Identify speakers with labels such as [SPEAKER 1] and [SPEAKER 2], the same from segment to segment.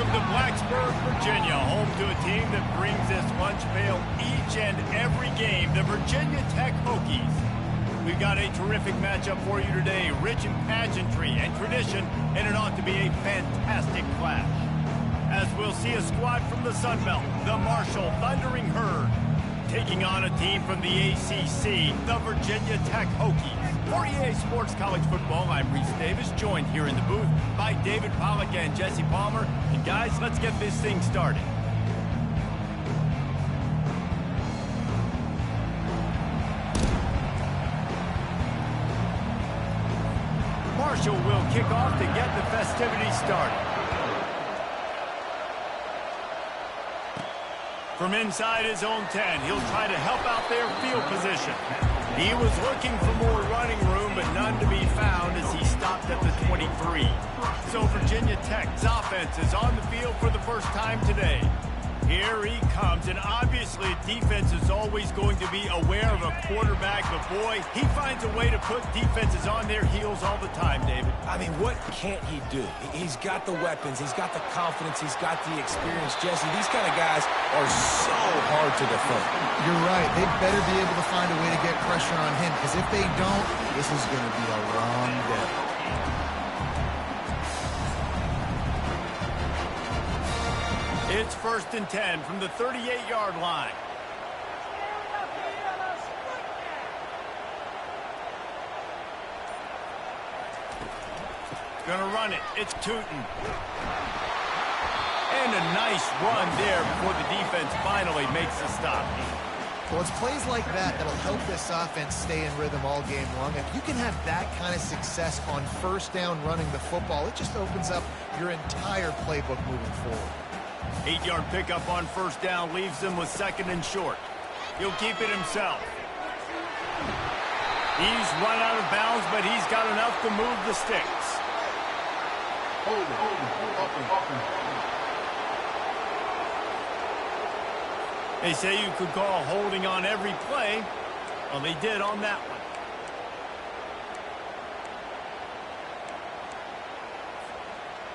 [SPEAKER 1] Welcome to Blacksburg, Virginia, home to a team that brings this lunch pail each and every game, the Virginia Tech Hokies. We've got a terrific matchup for you today, rich in pageantry and tradition, and it ought to be a fantastic clash. As we'll see a squad from the Sun Belt, the Marshall Thundering Herd, taking on a team from the ACC, the Virginia Tech Hokies. For EA Sports College Football, I'm Reese Davis, joined here in the booth by David Pollack and Jesse Palmer. And guys, let's get this thing started. Marshall will kick off to get the festivities started. From inside his own 10, he'll try to help out their field position. He was looking for more running room, but none to be found as he stopped at the 23. So Virginia Tech's offense is on the field for the first time today. Here he comes, and obviously defense is always going to be aware of a quarterback, but boy, he finds a way to put defenses on their heels all the time, David.
[SPEAKER 2] I mean, what can't he do? He's got the weapons, he's got the confidence, he's got the experience. Jesse, these kind of guys are so hard to defend.
[SPEAKER 3] You're right. They better be able to find a way to get pressure on him, because if they don't, this is going to be a long day.
[SPEAKER 1] It's 1st and 10 from the 38-yard line. Gonna run it. It's Tootin. And a nice run there before the defense finally makes a stop.
[SPEAKER 3] Well, it's plays like that that'll help this offense stay in rhythm all game long. If you can have that kind of success on first down running the football, it just opens up your entire playbook moving forward.
[SPEAKER 1] 8-yard pickup on first down leaves him with 2nd and short. He'll keep it himself. He's run out of bounds, but he's got enough to move the sticks. They say you could call holding on every play. Well, they did on that one.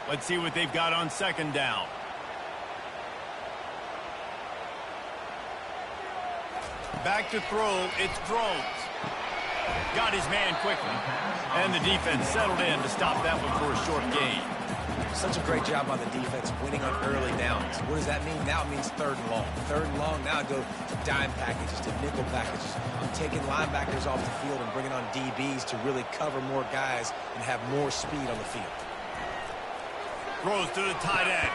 [SPEAKER 1] Let's see what they've got on 2nd down. Back to throw, it's Drones. Got his man quickly. And the defense settled in to stop that one for a short gain.
[SPEAKER 2] Such a great job on the defense, winning on early downs. What does that mean? Now it means 3rd and long. 3rd and long, now go to dime packages, to nickel packages. Taking linebackers off the field and bringing on DBs to really cover more guys and have more speed on the field.
[SPEAKER 1] Throws to the tight end.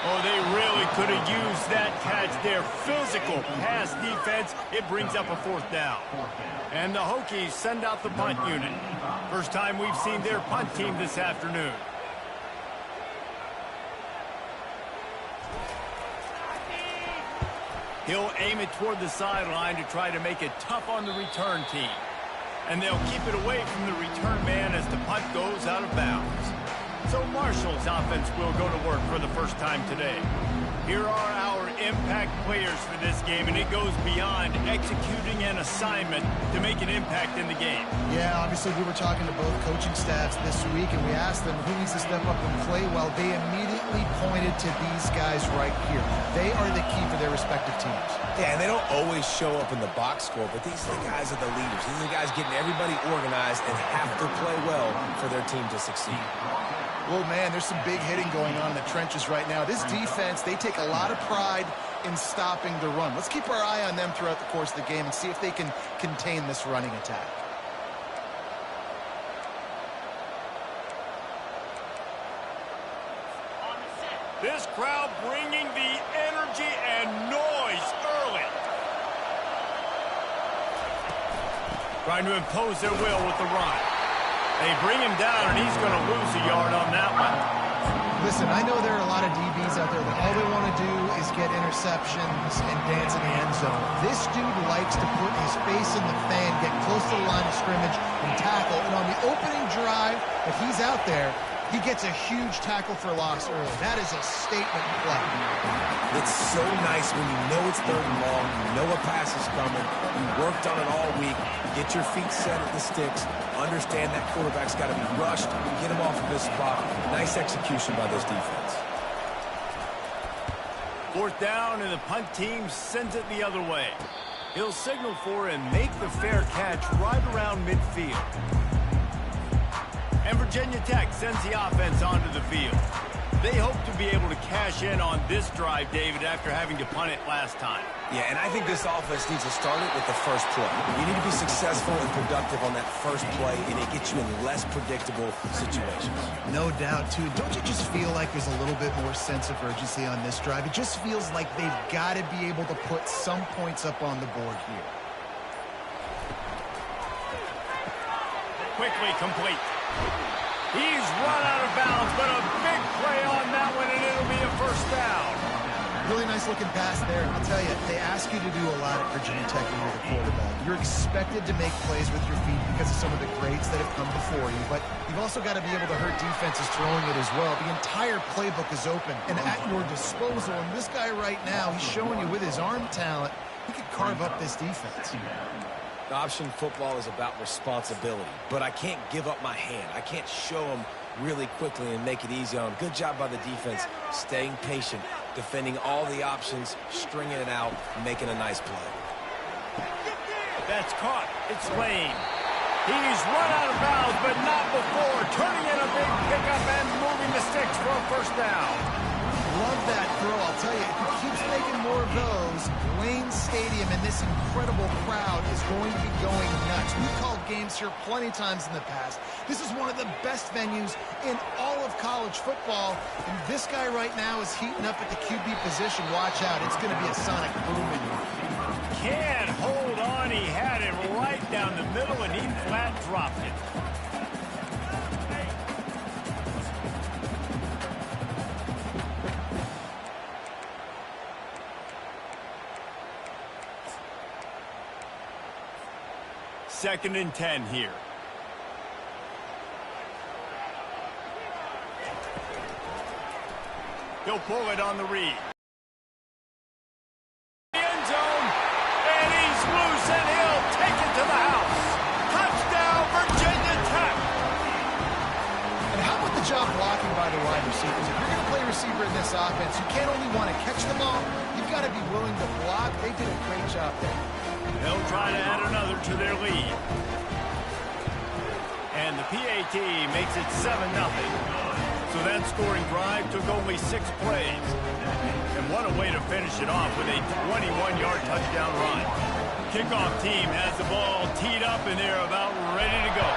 [SPEAKER 1] Oh, they really could have used that catch there. Physical pass defense. It brings up a 4th down. And the Hokies send out the punt unit. First time we've seen their punt team this afternoon. He'll aim it toward the sideline to try to make it tough on the return team. And they'll keep it away from the return man as the punt goes out of bounds. So Marshall's offense will go to work for the first time today. Here are our impact players for this game, and it goes beyond executing an assignment to make an impact in the game.
[SPEAKER 3] Yeah, obviously we were talking to both coaching staffs this week, and we asked them who needs to step up and play well. They immediately pointed to these guys right here. They are the key for their respective teams.
[SPEAKER 2] Yeah, and they don't always show up in the box score, but these are the guys are the leaders. These are the guys getting everybody organized and have to play well for their team to succeed.
[SPEAKER 3] Well, man, there's some big hitting going on in the trenches right now. This defense, they take a lot of pride in stopping the run. Let's keep our eye on them throughout the course of the game and see if they can contain this running attack.
[SPEAKER 1] This crowd bringing the energy and noise early. Trying to impose their will with the run. They bring him down, and he's going to lose a yard on that one.
[SPEAKER 3] Listen, I know there are a lot of DBs out there that all they want to do is get interceptions and dance in the end zone. This dude likes to put his face in the fan, get close to the line of scrimmage, and tackle. And on the opening drive, if he's out there, he gets a huge tackle for loss early. That is a statement play.
[SPEAKER 2] It's so nice when you know it's 3rd and long, you know a pass is coming, you worked on it all week, get your feet set at the sticks, understand that quarterback's got to be rushed, get him off of this spot. Nice execution by this defense.
[SPEAKER 1] Fourth down, and the punt team sends it the other way. He'll signal for and make the fair catch right around midfield. And Virginia Tech sends the offense onto the field. They hope to be able to cash in on this drive, David, after having to punt it last time.
[SPEAKER 2] Yeah, and I think this offense needs to start it with the first play. You need to be successful and productive on that first play, and it gets you in less predictable situations.
[SPEAKER 3] No doubt, too. Don't you just feel like there's a little bit more sense of urgency on this drive? It just feels like they've got to be able to put some points up on the board here.
[SPEAKER 1] Quickly complete. He's run out of bounds, but a big play on that one, and it'll be a first down.
[SPEAKER 3] Really nice looking pass there. I'll tell you, they ask you to do a lot at Virginia Tech when you're the quarterback. You're expected to make plays with your feet because of some of the greats that have come before you, but you've also got to be able to hurt defenses throwing it as well. The entire playbook is open and at your disposal, and this guy right now, he's showing you with his arm talent, he could carve up this defense.
[SPEAKER 2] Option football is about responsibility, but I can't give up my hand. I can't show them really quickly and make it easy on them. Good job by the defense, staying patient, defending all the options, stringing it out, making a nice play.
[SPEAKER 1] That's caught. It's Lane. He's run out of bounds, but not before turning in a big pickup and moving the sticks for a first down.
[SPEAKER 3] Love that throw. I'll tell you, if he keeps making more of those, Wayne Stadium and this incredible crowd is going to be going nuts. We've called games here plenty of times in the past. This is one of the best venues in all of college football, and this guy right now is heating up at the QB position. Watch out. It's going to be a sonic boom in here.
[SPEAKER 1] Can't hold on. He had it right down the middle, and he flat dropped it. Second and 10 here. He'll pull it on the read. End zone, and he's loose, and he'll take it to the house. Touchdown, Virginia Tech.
[SPEAKER 3] And how about the job blocking by the wide receivers? If you're going to play receiver in this offense, you can't only want to catch the ball, you've got to be willing to block. They did a great job there.
[SPEAKER 1] They'll try to add another to their lead. And the PAT makes it 7-0. So that scoring drive took only 6 plays. And what a way to finish it off with a 21-yard touchdown run. Kickoff team has the ball teed up, and they're about ready to go.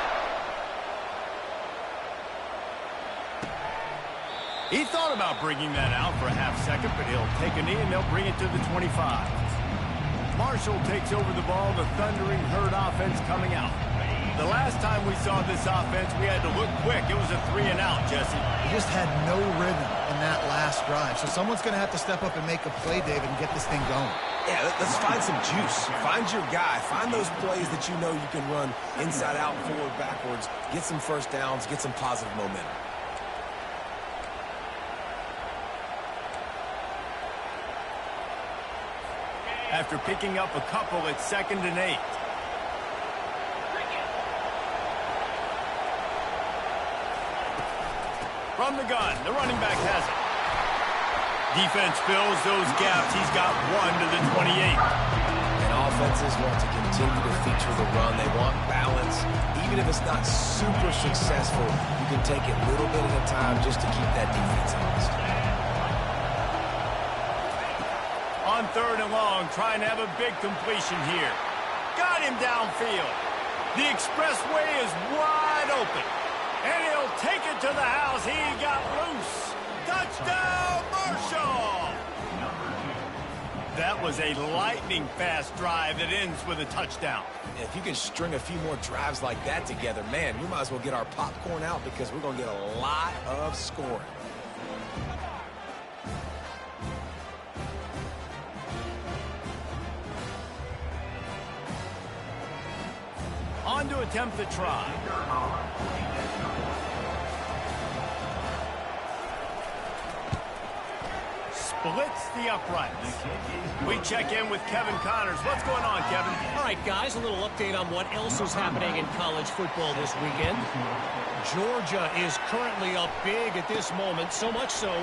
[SPEAKER 1] He thought about bringing that out for a half second, but he'll take a knee, and they'll bring it to the 25. Marshall takes over the ball, the thundering herd offense coming out. The last time we saw this offense, we had to look quick. It was a 3-and-out, Jesse.
[SPEAKER 3] They just had no rhythm in that last drive. So someone's going to have to step up and make a play, David, and get this thing going.
[SPEAKER 2] Yeah, let's find some juice. Find your guy. Find those plays that you know you can run inside out, forward, backwards. Get some first downs. Get some positive momentum.
[SPEAKER 1] After picking up a couple, it's 2nd and 8. From the gun, the running back has it. Defense fills those gaps. He's got 1 to the 28.
[SPEAKER 2] And offenses want to continue to feature the run. They want balance. Even if it's not super successful, you can take it little bit at a time just to keep that defense honest.
[SPEAKER 1] On 3rd and long, trying to have a big completion here. Got him downfield. The expressway is wide open. And he'll take it to the house. He got loose. Touchdown, Marshall! That was a lightning-fast drive that ends with a touchdown.
[SPEAKER 2] If you can string a few more drives like that together, man, we might as well get our popcorn out because we're going to get a lot of scoring.
[SPEAKER 1] On to attempt the try. Splits the uprights. We check in with Kevin Connors. What's going on, Kevin?
[SPEAKER 4] All right, guys, a little update on what else is happening in college football this weekend. Georgia is currently up big at this moment, so much so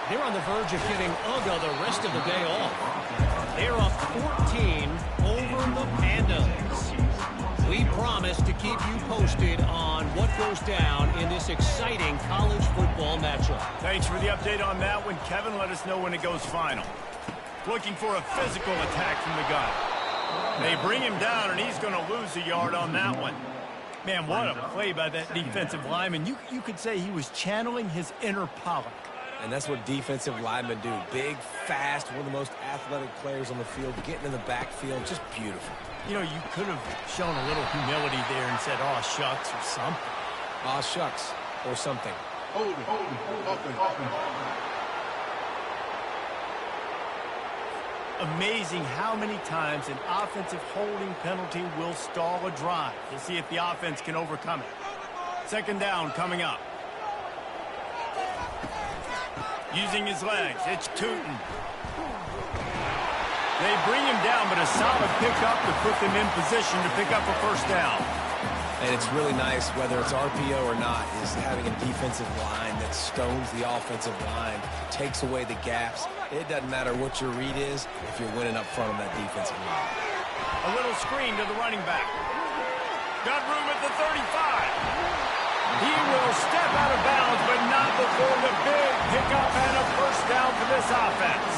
[SPEAKER 4] They're on the verge of giving Uga the rest of the day off. They're up 14 over the Pandas. We promise to keep you posted on what goes down in this exciting college football matchup.
[SPEAKER 1] Thanks for the update on that one, Kevin. Let us know when it goes final. Looking for a physical attack from the gun. They bring him down, and he's going to lose a yard on that one. Man, what a play by that defensive lineman. You could say he was channeling his inner Pollock.
[SPEAKER 2] And that's what defensive linemen do. Big, fast, one of the most athletic players on the field, getting in the backfield, just beautiful.
[SPEAKER 1] You know, you could have shown a little humility there and said, "Aw, shucks," or something.
[SPEAKER 2] Aw, shucks, or something.
[SPEAKER 1] Amazing how many times an offensive holding penalty will stall a drive. We'll see if the offense can overcome it. Second down coming up. Using his legs, it's Tootin. They bring him down, but a solid pickup to put them in position to pick up a first down.
[SPEAKER 2] And it's really nice, whether it's RPO or not, is having a defensive line that stones the offensive line, takes away the gaps. It doesn't matter what your read is if you're winning up front on that defensive line.
[SPEAKER 1] A little screen to the running back. Got room at the 35. He will step out of bounds, but not before the big pickup and a first down for this offense.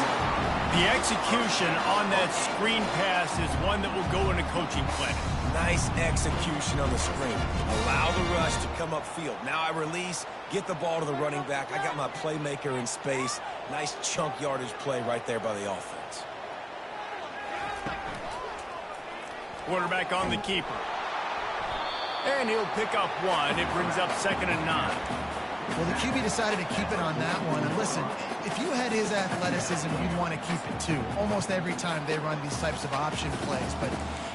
[SPEAKER 1] The execution on that screen pass is one that will go in a coaching clinic.
[SPEAKER 2] Nice execution on the screen. Allow the rush to come upfield. Now I release, get the ball to the running back. I got my playmaker in space. Nice chunk yardage play right there by the offense.
[SPEAKER 1] Quarterback on the keeper. And he'll pick up one. It brings up 2nd and 9.
[SPEAKER 3] Well, the QB decided to keep it on that one. And listen, if you had his athleticism, you'd want to keep it too. Almost every time they run these types of option plays. But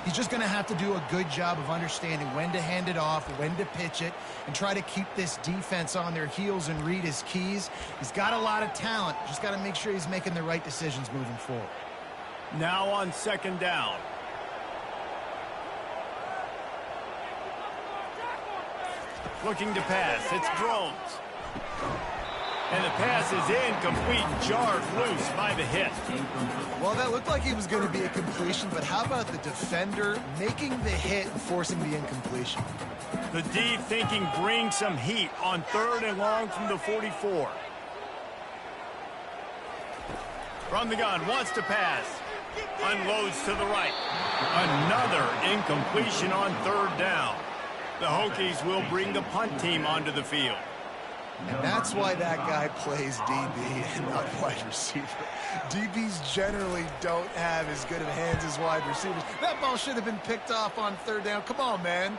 [SPEAKER 3] he's just going to have to do a good job of understanding when to hand it off, when to pitch it, and try to keep this defense on their heels and read his keys. He's got a lot of talent. Just got to make sure he's making the right decisions moving forward.
[SPEAKER 1] Now on 2nd down. Looking to pass. It's Drones. And the pass is incomplete, jarred loose by the hit.
[SPEAKER 3] Well, that looked like he was going to be a completion, but how about the defender making the hit and forcing the incompletion?
[SPEAKER 1] The D thinking bring some heat on 3rd and long from the 44. From the gun, wants to pass. Unloads to the right. Another incompletion on 3rd down. The Hokies will bring the punt team onto the field.
[SPEAKER 3] And that's why that guy plays DB and not wide receiver. DBs generally don't have as good of hands as wide receivers. That ball should have been picked off on 3rd down. Come on, man.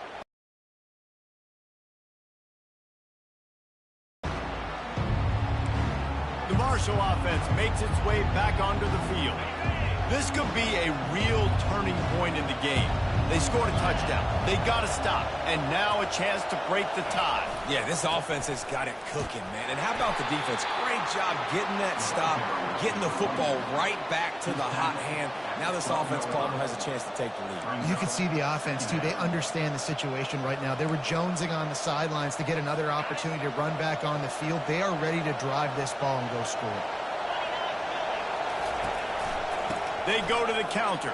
[SPEAKER 1] The Marshall offense makes its way back onto the field. This could be a real turning point in the game. They scored a touchdown. They got to stop. And now a chance to break the tie.
[SPEAKER 2] Yeah, this offense has got it cooking, man. And how about the defense? Great job getting that stop, getting the football right back to the hot hand. Now this offense, Palmer, has a chance to take the lead.
[SPEAKER 3] You can see the offense, too. They understand the situation right now. They were jonesing on the sidelines to get another opportunity to run back on the field. They are ready to drive this ball and go score.
[SPEAKER 1] They go to the counter.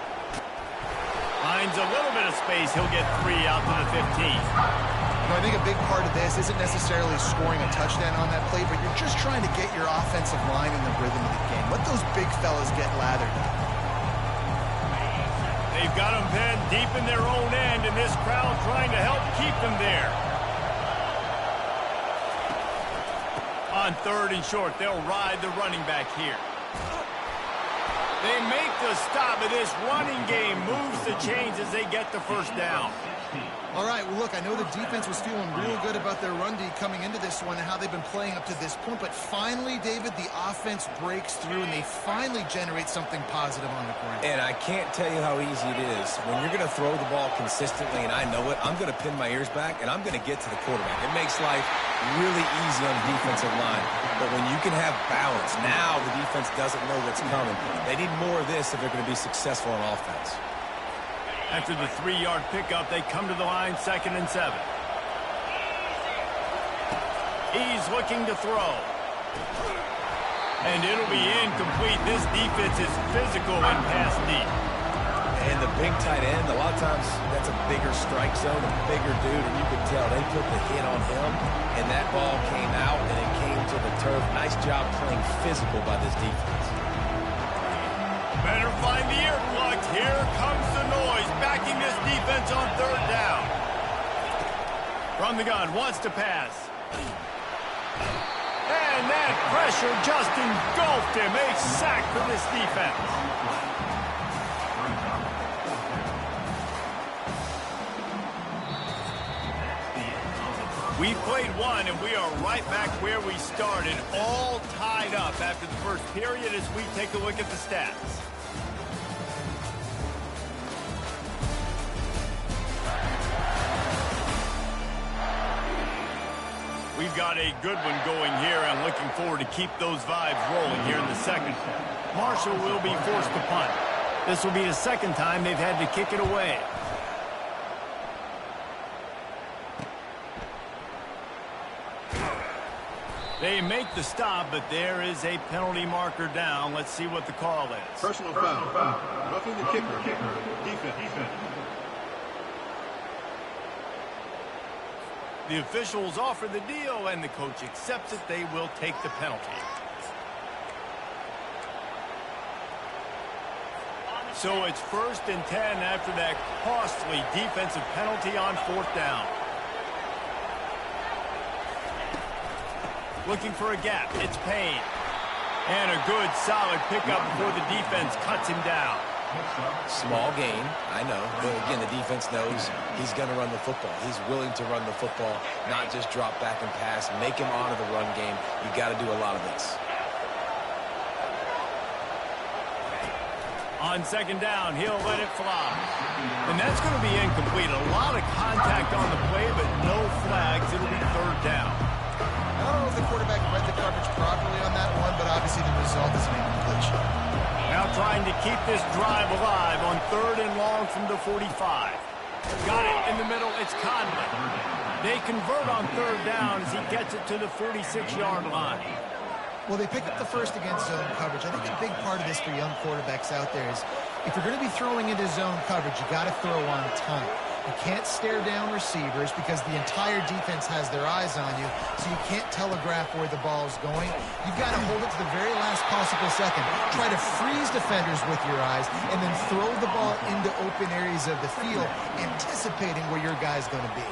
[SPEAKER 1] Finds a little bit of space. He'll get 3 out to the 15.
[SPEAKER 3] I think a big part of this isn't necessarily scoring a touchdown on that play, but you're just trying to get your offensive line in the rhythm of the game. Let those big fellas get lathered up.
[SPEAKER 1] They've got them pinned deep in their own end, and this crowd trying to help keep them there. On 3rd and short, they'll ride the running back here. They make the stop, and this running game moves the chains as they get the first down.
[SPEAKER 3] All right, well, look, I know the defense was feeling real good about their run D coming into this one and how they've been playing up to this point, but finally, David, the offense breaks through, and they finally generate something positive on the ground.
[SPEAKER 2] And I can't tell you how easy it is. When you're going to throw the ball consistently, and I know it, I'm going to pin my ears back, and I'm going to get to the quarterback. It makes life really easy on the defensive line. But when you can have balance, now the defense doesn't know what's coming. They need more of this if they're going to be successful on offense.
[SPEAKER 1] After the 3-yard pickup, they come to the line, 2nd and 7. He's looking to throw. And it'll be incomplete. This defense is physical and pass deep.
[SPEAKER 2] And the big tight end, a lot of times that's a bigger strike zone, a bigger dude, and you can tell they put the hit on him, and that ball came out, and it came to the turf. Nice job playing physical by this defense.
[SPEAKER 1] Better find the earplugs. Here comes the noise, backing this defense on third down. From the gun, wants to pass. And that pressure just engulfed him. A sack for this defense. We played one, and we are right back where we started, all tied up after the first period as we take a look at the stats. We've got a good one going here, and looking forward to keep those vibes rolling here in the second. Marshall will be forced to punt. This will be the second time they've had to kick it away. They make the stop, but there is a penalty marker down. Let's see what the call is.
[SPEAKER 5] Personal foul. Roughing the kicker. Defense.
[SPEAKER 1] The officials offer the deal, and the coach accepts it. They will take the penalty. So it's 1st and 10 after that costly defensive penalty on 4th down. Looking for a gap. It's Payne. And a good, solid pickup before the defense cuts him down.
[SPEAKER 2] Small gain, I know, but again, the defense knows he's going to run the football. He's willing to run the football, not just drop back and pass, make him honor the run game. You got to do a lot of this.
[SPEAKER 1] On 2nd down, he'll let it fly. And that's going to be incomplete. A lot of contact on the play, but no flags. It'll be 3rd down.
[SPEAKER 3] I don't know if the quarterback read the coverage properly on that one, but obviously the result is an incompletion.
[SPEAKER 1] Now trying to keep this drive alive on 3rd and long from the 45. Got it in the middle. It's Conley. They convert on 3rd down as he gets it to the 46-yard line.
[SPEAKER 3] Well, they pick up the first against zone coverage. I think a big part of this for young quarterbacks out there is if you're going to be throwing into zone coverage, you got to throw on time. You can't stare down receivers because the entire defense has their eyes on you, so you can't telegraph where the ball is going. You've got to hold it to the very last possible second. Try to freeze defenders with your eyes, and then throw the ball into open areas of the field, anticipating where your guy's going to be.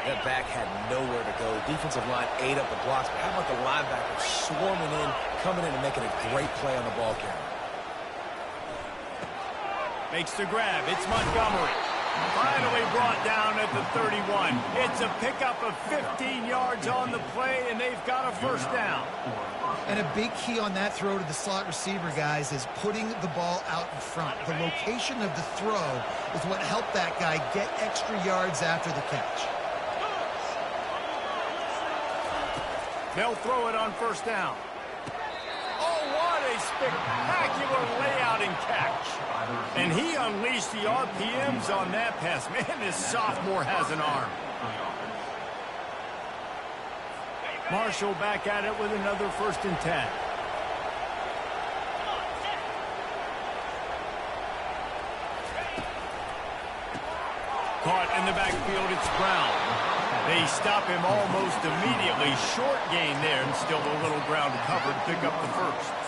[SPEAKER 2] That back had nowhere to go. Defensive line ate up the blocks, but how about the linebacker swarming in, coming in and making a great play on the ball carrier?
[SPEAKER 1] Makes the grab. It's Montgomery. Finally brought down at the 31. It's a pickup of 15 yards on the play, and they've got a 1st down.
[SPEAKER 3] And a big key on that throw to the slot receiver, guys, is putting the ball out in front. The location of the throw is what helped that guy get extra yards after the catch.
[SPEAKER 1] They'll throw it on 1st down. Oh, what a spectacular layout and catch. And he unleashed the RPMs on that pass. Man, this sophomore has an arm. Marshall back at it with another 1st and 10. Caught in the backfield, it's Brown. They stop him almost immediately. Short gain there, and still a little ground to cover to pick up the 1st.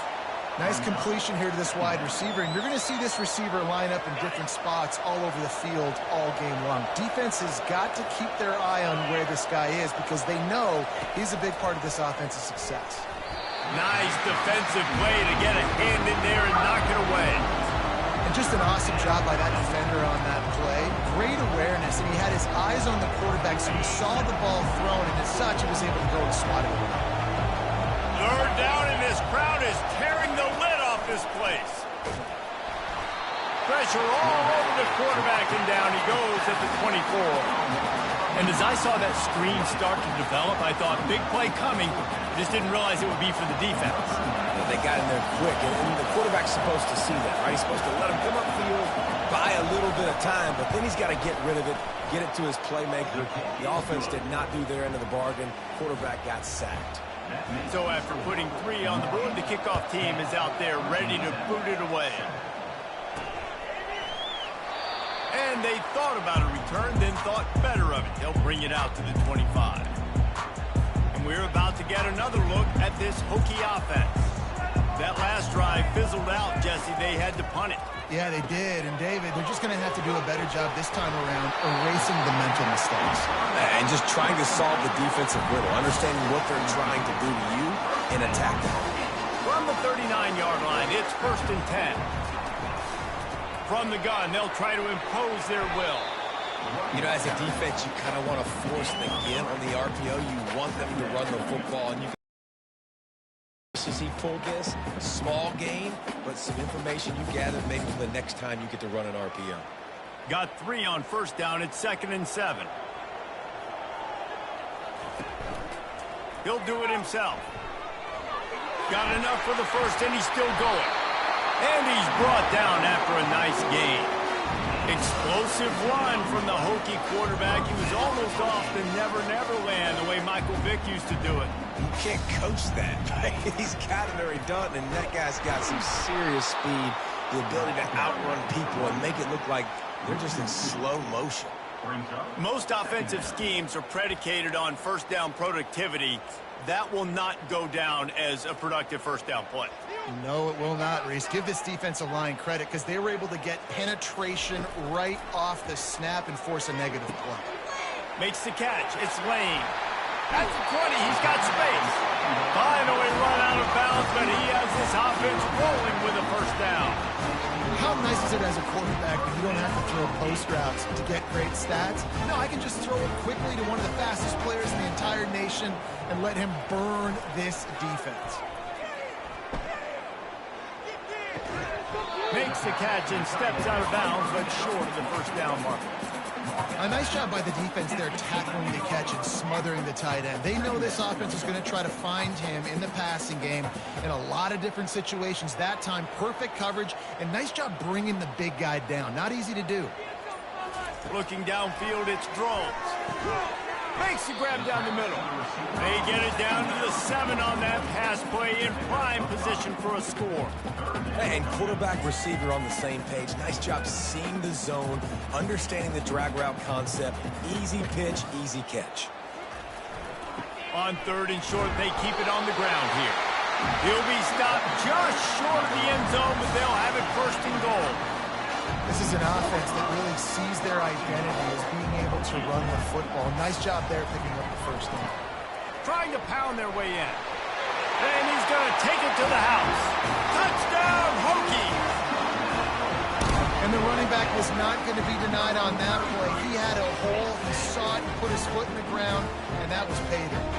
[SPEAKER 3] Nice completion here to this wide receiver, and you're going to see this receiver line up in different spots all over the field all game long. Defense has got to keep their eye on where this guy is because they know he's a big part of this offense's success.
[SPEAKER 1] Nice defensive play to get a hand in there and knock it away.
[SPEAKER 3] And just an awesome job by that defender on that play. Great awareness, and he had his eyes on the quarterback, so he saw the ball thrown, and as such, he was able to go and swat it away.
[SPEAKER 1] 3rd down, and this crowd is tearing the lid off this place. Pressure all over the quarterback, and down he goes at the 24. And as I saw that screen start to develop, I thought, big play coming. Just didn't realize it would be for the defense.
[SPEAKER 2] Yeah, they got in there quick, and the quarterback's supposed to see that, right? He's supposed to let him come upfield, buy a little bit of time, but then he's got to get rid of it, get it to his playmaker. The offense did not do their end of the bargain. Quarterback got sacked.
[SPEAKER 1] So after putting 3 on the board, the kickoff team is out there ready to boot it away. And they thought about a return, then thought better of it. They'll bring it out to the 25. And we're about to get another look at this Hokie offense. That last drive fizzled out, Jesse. They had to punt it.
[SPEAKER 3] Yeah, they did. And, David, they're just going to have to do a better job this time around erasing the mental mistakes.
[SPEAKER 2] And just trying to solve the defensive riddle, understanding what they're trying to do to you and attack them.
[SPEAKER 1] From the 39-yard line, it's 1st and 10. From the gun, they'll try to impose their will.
[SPEAKER 2] You know, as a defense, you kind of want to force the in on the RPO. You want them to run the football, and you SSG pulled this, small gain, but some information you gather maybe for the next time you get to run an RPO.
[SPEAKER 1] Got 3 on 1st down. It's 2nd and 7. He'll do it himself. Got enough for the 1st, and he's still going. And he's brought down after a nice gain. Explosive run from the Hokie quarterback. He was almost off the never land the way Michael Vick used to do it.
[SPEAKER 2] You can't coach that, right? He's got it already done, and that guy's got some serious speed, the ability to outrun people and make it look like they're just in slow motion.
[SPEAKER 1] Most offensive schemes are predicated on 1st down productivity. That will not go down as a productive 1st down play.
[SPEAKER 3] No, it will not, Reese. Give this defensive line credit because they were able to get penetration right off the snap and force a negative play.
[SPEAKER 1] Makes the catch. It's Lane. At the 20, he's got space. Finally run out of bounds, but he has this offense rolling with a 1st down.
[SPEAKER 3] How nice is it as a quarterback when you don't have to throw post routes to get great stats? No, I can just throw it quickly to one of the fastest players in the entire nation and let him burn this defense.
[SPEAKER 1] Makes the catch and steps out of bounds, but short of the 1st down marker.
[SPEAKER 3] A nice job by the defense there tackling the catch and smothering the tight end. They know this offense is going to try to find him in the passing game in a lot of different situations. That time, perfect coverage, and nice job bringing the big guy down. Not easy to do.
[SPEAKER 1] Looking downfield, it's Drones. Makes the grab down the middle. They get it down to the 7 on that pass play in prime position for a score.
[SPEAKER 2] And quarterback receiver on the same page. Nice job seeing the zone, understanding the drag route concept. Easy pitch, easy catch.
[SPEAKER 1] On 3rd and short, they keep it on the ground here. He'll be stopped just short of the end zone, but they'll have it 1st and goal.
[SPEAKER 3] This is an offense that really sees their identity as being able to run the football. Nice job there picking up the 1st down.
[SPEAKER 1] Trying to pound their way in. And he's going to take it to the house. Touchdown, Hokies!
[SPEAKER 3] And the running back was not going to be denied on that play. He had a hole, he saw it, and put his foot in the ground, and that was pay dirt.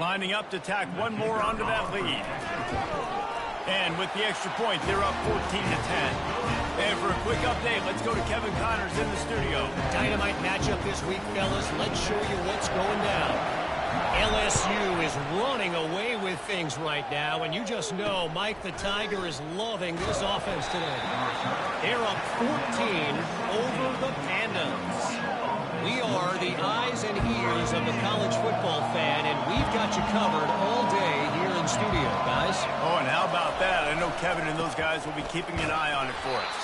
[SPEAKER 1] Lining up to tack one more onto that lead. And with the extra point, they're up 14-10. And for a quick update, let's go to Kevin Connors in the studio.
[SPEAKER 4] Dynamite matchup this week, fellas. Let's show you what's going down. LSU is running away with things right now, and you just know Mike the Tiger is loving this offense today. They're up 14 over the Pandas. We are the eyes and ears of the college football fan, and we've got you covered all day here in studio, guys.
[SPEAKER 1] Oh, and how about that? I know Kevin and those guys will be keeping an eye on it for us.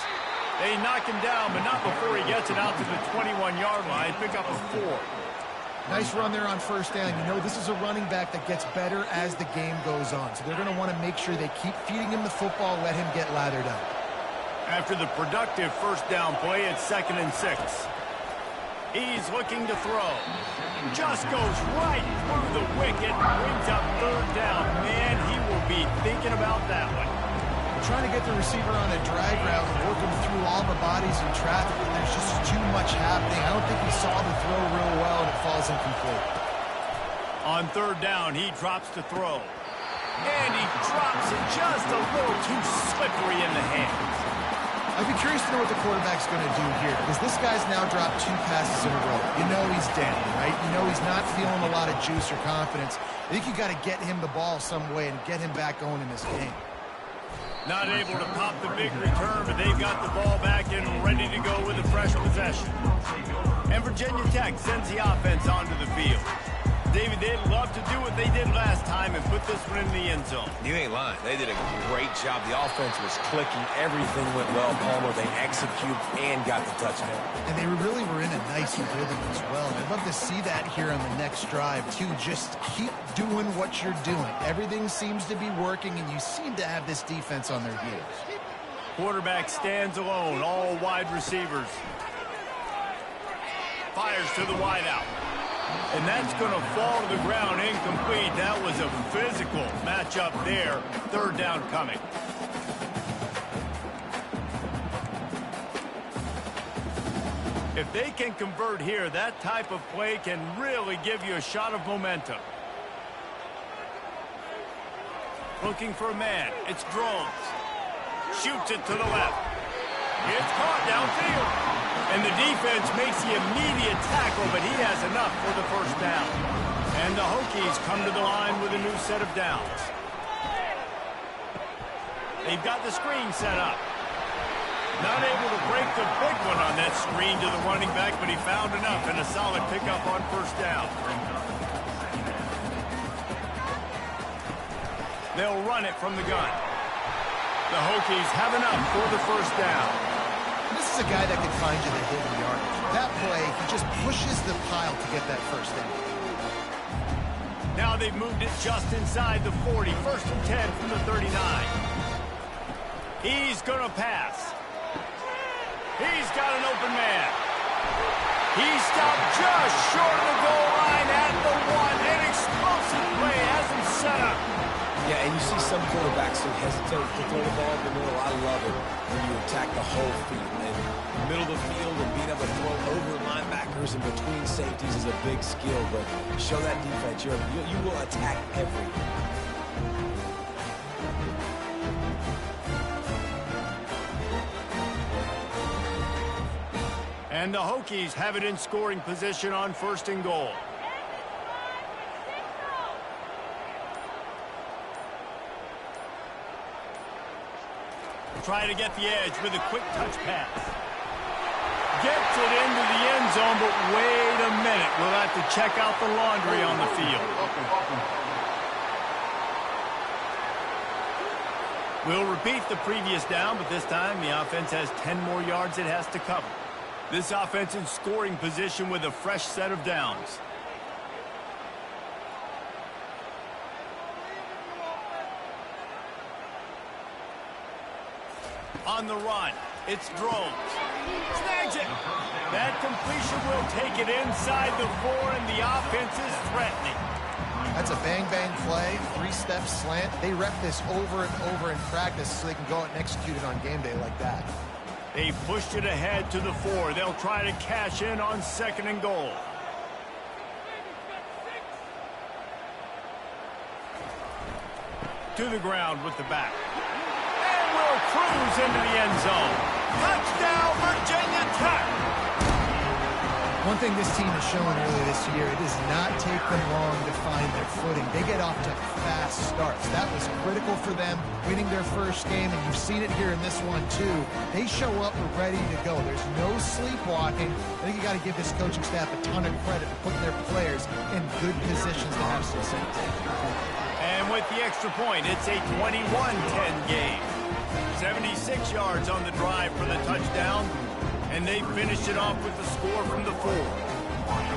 [SPEAKER 1] They knock him down, but not before he gets it out to the 21-yard line. Pick up a 4.
[SPEAKER 3] Nice run there on 1st down. You know, this is a running back that gets better as the game goes on. So they're going to want to make sure they keep feeding him the football, let him get lathered up.
[SPEAKER 1] After the productive 1st down play, it's 2nd and 6. He's looking to throw. Just goes right through the wicket. Brings up 3rd down. Man, he will be thinking about that one.
[SPEAKER 3] Trying to get the receiver on a drag route and working through all the bodies in traffic, but there's just too much happening. I don't think he saw the throw real well, and it falls incomplete.
[SPEAKER 1] On 3rd down, he drops to throw. And he drops it just a little too slippery in the hands.
[SPEAKER 3] I be curious to know what the quarterback's going to do here, because this guy's now dropped 2 passes in a row. You know he's down, right? You know he's not feeling a lot of juice or confidence. I think you got to get him the ball some way and get him back going in this game.
[SPEAKER 1] Not able to pop the big return, but they've got the ball back and ready to go with a fresh possession. And Virginia Tech sends the offense onto the field. David, they'd love to do what they did last time and put this one in the end zone.
[SPEAKER 2] You ain't lying. They did a great job. The offense was clicking. Everything went well, Palmer. They executed and got the touchdown.
[SPEAKER 3] And they really were in a nice rhythm as well. I'd love to see that here on the next drive, too. Just keep doing what you're doing. Everything seems to be working, and you seem to have this defense on their heels.
[SPEAKER 1] Quarterback stands alone, all wide receivers. Fires to the wideout. And that's going to fall to the ground incomplete. That was a physical matchup there. Third down coming. If they can convert here, that type of play can really give you a shot of momentum. Looking for a man. It's Drones. Shoots it to the left. It's caught downfield. And the defense makes the immediate tackle, but he has enough for the first down. And the Hokies come to the line with a new set of downs. They've got the screen set up. Not able to break the big one on that screen to the running back, but he found enough and a solid pickup on first down. They'll run it from the gun. The Hokies have enough for the first down.
[SPEAKER 3] This is a guy that can find you the hidden yardage. That play, he just pushes the pile to get that first down.
[SPEAKER 1] Now they've moved it just inside the 40. First and 10 from the 39. He's going to pass. He's got an open man. He stopped just short of the goal line at the 1. An explosive play has him set up.
[SPEAKER 2] Yeah, and you see some quarterbacks who hesitate to throw the ball in the middle. I love it when you attack the whole field. And middle of the field and being able to throw over linebackers and between safeties is a big skill. But show that defense. You will attack everything.
[SPEAKER 1] And the Hokies have it in scoring position on first and goal. Try to get the edge with a quick touch pass. Gets it into the end zone, but wait a minute. We'll have to check out the laundry on the field. We'll repeat the previous down, but this time the offense has 10 more yards it has to cover. This offense in scoring position with a fresh set of downs. On the run, it's Drones. Snags it. That completion will take it inside the 4, and the offense is threatening.
[SPEAKER 3] That's a bang-bang play, 3-step slant. They rep this over and over in practice so they can go out and execute it on game day like that.
[SPEAKER 1] They pushed it ahead to the 4. They'll try to cash in on second and goal. To the ground with the back. And will cruise into the end zone. Touchdown, Virginia Tech!
[SPEAKER 3] One thing this team has shown earlier this year, it does not take them long to find their footing. They get off to fast starts. That was critical for them, winning their first game, and you've seen it here in this one, too. They show up ready to go. There's no sleepwalking. I think you got to give this coaching staff a ton of credit for putting their players in good positions to have success.
[SPEAKER 1] And with the extra point, it's a 21-10 game. 76 yards on the drive for the touchdown. And they finished it off with the score from the 4.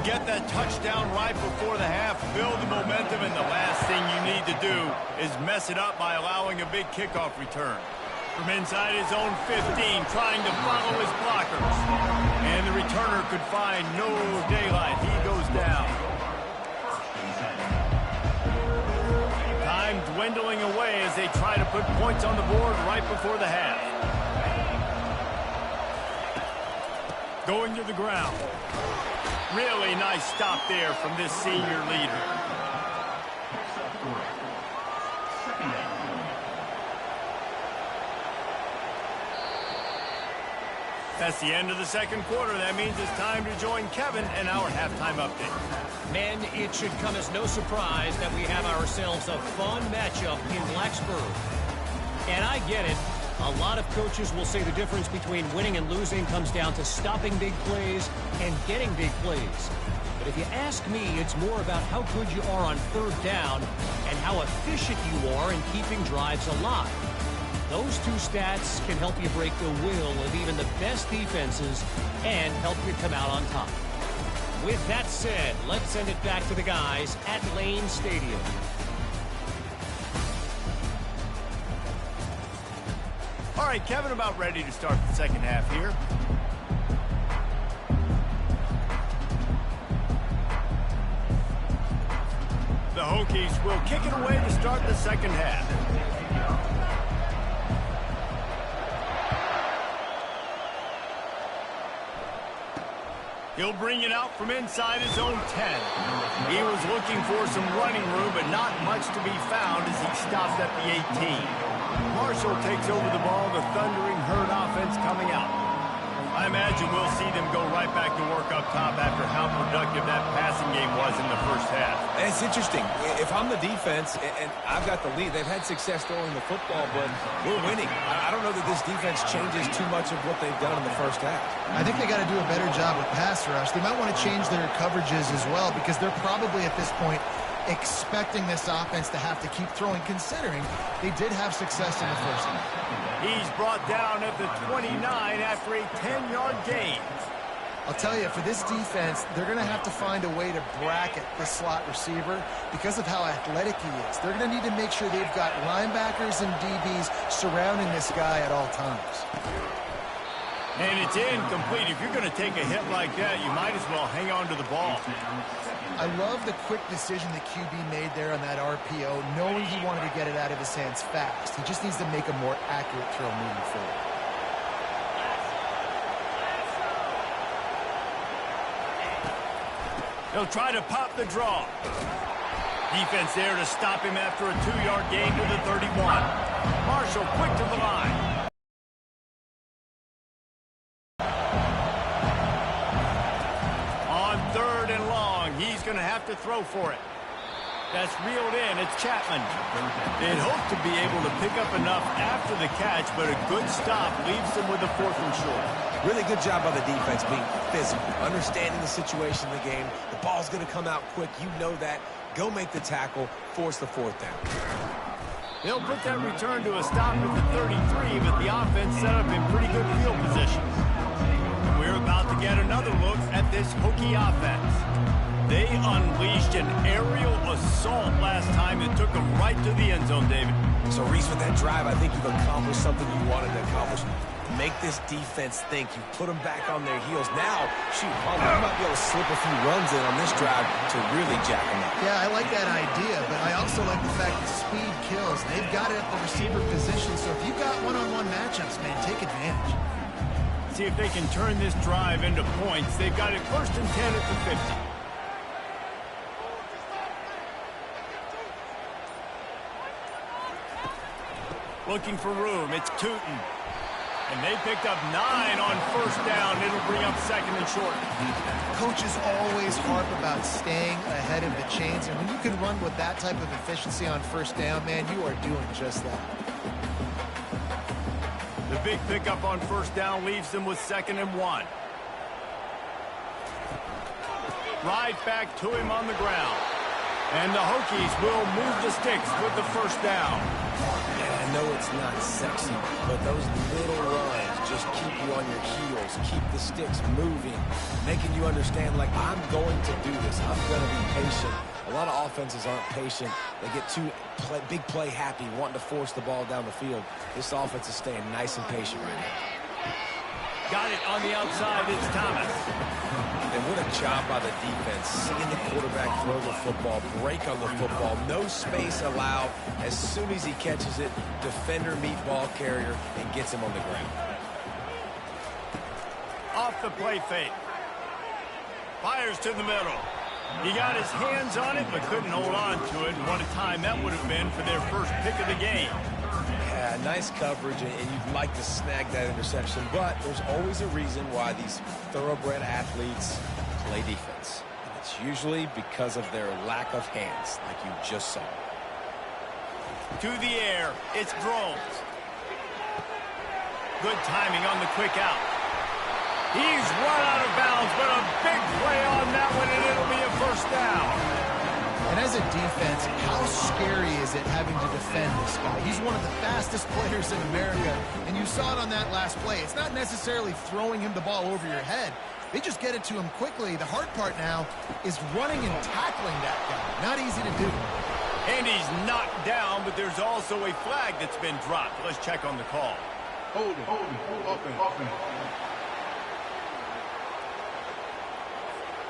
[SPEAKER 1] Get that touchdown right before the half, build the momentum, and the last thing you need to do is mess it up by allowing a big kickoff return. From inside his own 15, trying to follow his blockers. And the returner could find no daylight. He goes down. Time dwindling away as they try to put points on the board right before the half. Going to the ground. Really nice stop there from this senior leader. That's the end of the second quarter. That means it's time to join Kevin and our halftime update.
[SPEAKER 4] Men, it should come as no surprise that we have ourselves a fun matchup in Blacksburg. And I get it. A lot of coaches will say the difference between winning and losing comes down to stopping big plays and getting big plays. But if you ask me, it's more about how good you are on third down and how efficient you are in keeping drives alive. Those two stats can help you break the will of even the best defenses and help you come out on top. With that said, let's send it back to the guys at Lane Stadium.
[SPEAKER 1] All right, Kevin, about ready to start the second half here. The Hokies will kick it away to start the second half. He'll bring it out from inside his own 10. He was looking for some running room, but not much to be found as he stopped at the 18. Marshall takes over the ball, the thundering herd offense coming out. I imagine we'll see them go right back to work up top after how productive that passing game was in the first half.
[SPEAKER 2] And it's interesting. If I'm the defense and I've got the lead, they've had success throwing the football, but we're winning. I don't know that this defense changes too much of what they've done in the first half.
[SPEAKER 3] I think they got to do a better job with pass rush. They might want to change their coverages as well because they're probably at this point expecting this offense to have to keep throwing, considering they did have success in the first half.
[SPEAKER 1] He's brought down at the 29 after a 10-yard gain.
[SPEAKER 3] I'll tell you, for this defense, they're going to have to find a way to bracket the slot receiver because of how athletic he is. They're going to need to make sure they've got linebackers and DBs surrounding this guy at all times.
[SPEAKER 1] And it's incomplete. If you're going to take a hit like that, you might as well hang on to the ball.
[SPEAKER 3] I love the quick decision the QB made there on that RPO, knowing he wanted to get it out of his hands fast. He just needs to make a more accurate throw moving forward.
[SPEAKER 1] They'll try to pop the draw. Defense there to stop him after a 2-yard gain to the 31. Marshall quick to the line. He's going to have to throw for it. That's reeled in. It's Chapman. They'd hoped to be able to pick up enough after the catch, but a good stop leaves them with a 4th and short.
[SPEAKER 2] Really good job by the defense being physical, understanding the situation in the game. The ball's going to come out quick. You know that. Go make the tackle, force the 4th down.
[SPEAKER 1] They'll put that return to a stop at the 33, but the offense set up in pretty good field position. We're about to get another look at this Hokie offense. They unleashed an aerial assault last time that took them right to the end zone, David.
[SPEAKER 2] So, Reese, with that drive, I think you've accomplished something you wanted to accomplish. Make this defense think. You put them back on their heels. Now, shoot, you might be able to slip a few runs in on this drive to really jack them up.
[SPEAKER 3] Yeah, I like that idea, but I also like the fact that speed kills. They've got it at the receiver position, so if you've got one-on-one matchups, man, take advantage.
[SPEAKER 1] See if they can turn this drive into points. They've got it 1st and 10 at the 50. Looking for room. It's Tootin. And they picked up 9 on 1st down. It'll bring up 2nd and short.
[SPEAKER 3] Coaches always harp about staying ahead of the chains, and when you can run with that type of efficiency on 1st down, man, you are doing just that.
[SPEAKER 1] The big pickup on 1st down leaves them with 2nd and 1. Right back to him on the ground. And the Hokies will move the sticks with the 1st down.
[SPEAKER 2] Yeah, I know it's not sexy, but those little runs just keep you on your heels, keep the sticks moving, making you understand, like, I'm going to do this. I'm going to be patient. A lot of offenses aren't patient. They get too big play happy, wanting to force the ball down the field. This offense is staying nice and patient right now.
[SPEAKER 1] Got it on the outside. It's Thomas.
[SPEAKER 2] And what a job by the defense. Seeing the quarterback throw the football, break on the football, no space allowed. As soon as he catches it, defender meet ball carrier and gets him on the ground.
[SPEAKER 1] Off the play fake. Fires to the middle. He got his hands on it, but couldn't hold on to it. And what a time that would have been for their first pick of the game.
[SPEAKER 2] Yeah, Yeah, nice coverage, and you'd like to snag that interception, but there's always a reason why these thoroughbred athletes play defense. And it's usually because of their lack of hands, like you just saw.
[SPEAKER 1] To the air, it's Drones. Good timing on the quick out. He's run out of bounds, but a big play on that one, and it'll be a first down.
[SPEAKER 3] And as a defense, how scary is it having to defend this guy? He's one of the fastest players in America, and you saw it on that last play. It's not necessarily throwing him the ball over your head. They just get it to him quickly. The hard part now is running and tackling that guy. Not easy to do.
[SPEAKER 1] And he's knocked down, but there's also a flag that's been dropped. Let's check on the call.
[SPEAKER 5] Holding. Offense.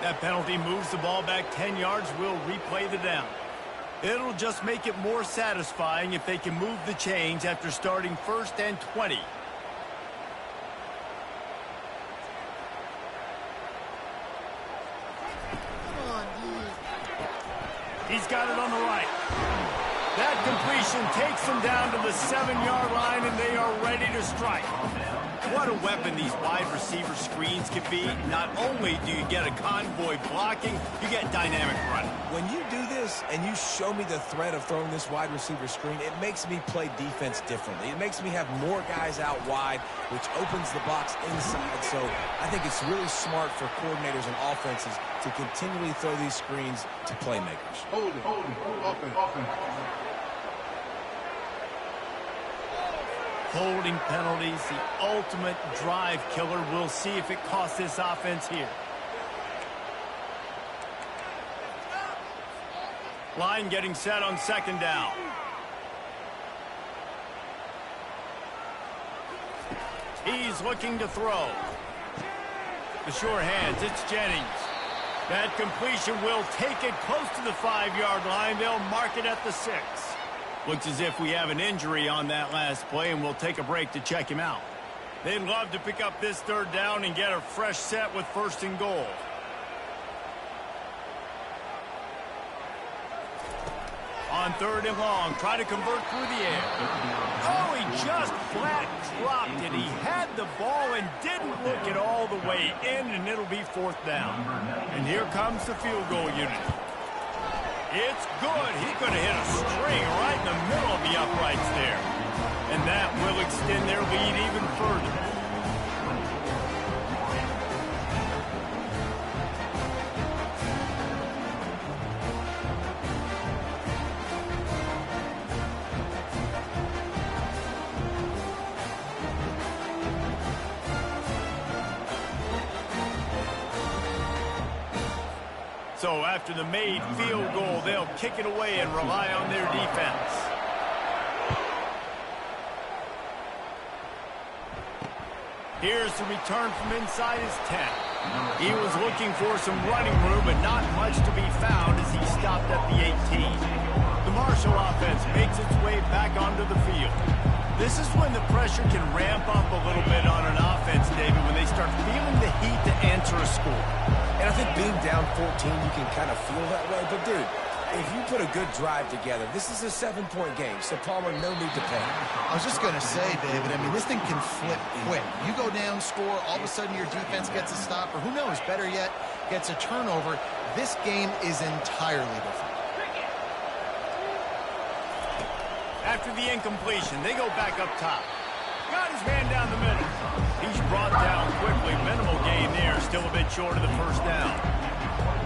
[SPEAKER 1] That penalty moves the ball back 10 yards. We'll replay the down. It'll just make it more satisfying if they can move the chains after starting 1st and 20.
[SPEAKER 3] Come on, dude.
[SPEAKER 1] He's got it on the right. That completion takes them down to the 7-yard line, and they are ready to strike. What a weapon these wide receiver screens can be. Not only do you get a convoy blocking, you get dynamic running.
[SPEAKER 2] When you do this and you show me the threat of throwing this wide receiver screen, it makes me play defense differently. It makes me have more guys out wide, which opens the box inside. So I think it's really smart for coordinators and offenses to continually throw these screens to playmakers.
[SPEAKER 5] Holding. Offense.
[SPEAKER 1] Holding penalties, the ultimate drive killer. We'll see if it costs this offense here. Line getting set on 2nd down. He's looking to throw. The sure hands, it's Jennings. That completion will take it close to the 5-yard line. They'll mark it at the 6. Looks as if we have an injury on that last play, and we'll take a break to check him out. They'd love to pick up this 3rd down and get a fresh set with 1st and goal. On 3rd and long, try to convert through the air. Oh, he just flat dropped it. He had the ball and didn't look it all the way in, and it'll be 4th down. And here comes the field goal unit. It's good. He could have hit a string right in the middle of the uprights there. And that will extend their lead even further. So after the made field goal, they'll kick it away and rely on their defense. Here's the return from inside his 10. He was looking for some running room, but not much to be found as he stopped at the 18. The Marshall offense makes its way back onto the field. This is when the pressure can ramp up a little bit on an offense, David, when they start feeling the heat to answer a score.
[SPEAKER 2] And I think being down 14, you can kind of feel that way. But, dude, if you put a good drive together, this is a 7-point game. So, Palmer, no need to panic.
[SPEAKER 3] I was just going to say, David, I mean, this thing can flip quick. You go down, score, all of a sudden your defense gets a stop, or who knows, better yet, gets a turnover. This game is entirely different.
[SPEAKER 1] After the incompletion, they go back up top. Got his man down the middle. He's brought down quickly. Minimal gain there. Still a bit short of the 1st down.